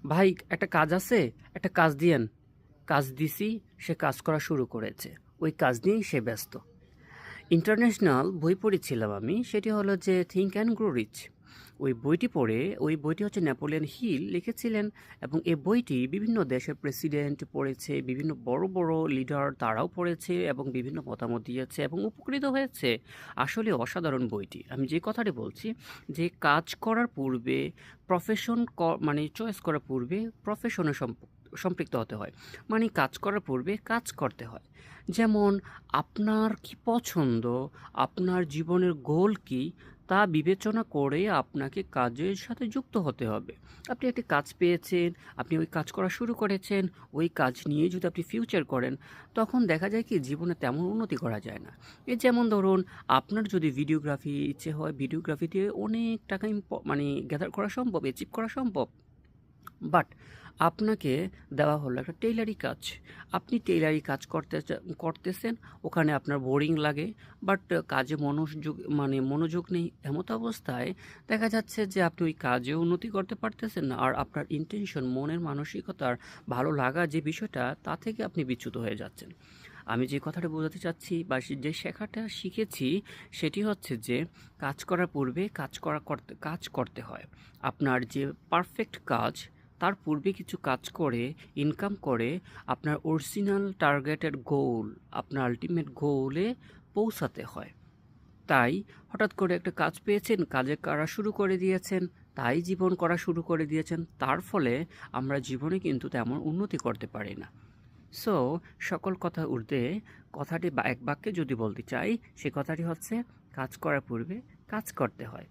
ভাই একটা কাজ আছে, একটা কাজ দিয়েন। কাজ দিছি, সে কাজ করা শুরু করেছে। ওই কাজ নিয়েই সে ব্যস্ত। ইন্টারন্যাশনাল বই পড়েছিলাম আমি, সেটি হলো যে থিঙ্ক অ্যান্ড গ্রো রিচ। ওই বইটি হচ্ছে নেপোলিয়ন হিল লিখেছিলেন, এবং এই বইটি বিভিন্ন দেশের প্রেসিডেন্ট পড়েছে, বিভিন্ন বড় বড় লিডার তারাও পড়েছে এবং বিভিন্ন মতামত দিয়েছে এবং উপকৃত হয়েছে। আসলে অসাধারণ বইটি। আমি যে কথাটি বলছি, যে কাজ করার পূর্বে প্রফেশন মানে চয়েস করার পূর্বে প্রফেশনের সম্পৃক্ত হতে হয়। মানে কাজ করার পূর্বে কাজ করতে হয়। যেমন আপনার কি পছন্দ, আপনার জীবনের গোল কি, তা বিবেচনা করে আপনাকে কাজের সাথে যুক্ত হতে হবে। আপনি একটি কাজ পেয়েছেন, আপনি ওই কাজ করা শুরু করেছেন, ওই কাজ নিয়ে যদি আপনি ফিউচার করেন, তখন দেখা যায় কি জীবনে তেমন উন্নতি করা যায় না। এই যেমন ধরুন, আপনার যদি ভিডিওগ্রাফি ইচ্ছে হয়, ভিডিওগ্রাফি দিয়ে অনেক টাকা মানে গ্যাদার করা সম্ভব, অ্যাচিভ করা সম্ভব। বাট আপনাকে দেওয়া হলো একটা টেইলারি কাজ। আপনি টেইলারি কাজ করতেছেন, ওখানে আপনার বোরিং লাগে, বাট কাজে মনোযোগ নেই। এমত অবস্থায় দেখা যাচ্ছে যে আপনি ওই কাজে উন্নতি করতে পারতেছেন না, আর আপনার ইন্টেনশন, মনের মানসিকতার ভালো লাগা যে বিষয়টা, তা থেকে আপনি বিচ্যুত হয়ে যাচ্ছেন। আমি যে কথাটা বোঝাতে চাচ্ছি বা যে শেখাটা শিখেছি, সেটি হচ্ছে যে কাজ করার পূর্বে কাজ করতে হয়। আপনার যে পারফেক্ট কাজ, তার পূর্বে কিছু কাজ করে, ইনকাম করে আপনার অরিজিনাল টার্গেটেড গোল, আপনার আল্টিমেট গোলে পৌঁছাতে হয়। তাই হঠাৎ করে একটা কাজ পেয়েছেন, কাজে করা শুরু করে দিয়েছেন, তাই জীবন করা শুরু করে দিয়েছেন, তার ফলে আমরা জীবনে কিন্তু তেমন উন্নতি করতে পারি না। সো সকল কথা ঊর্ধ্বে কথাটি এক বাক্যে যদি বলতে চাই, সে কথাটি হচ্ছে কাজ করার পূর্বে কাজ করতে হয়।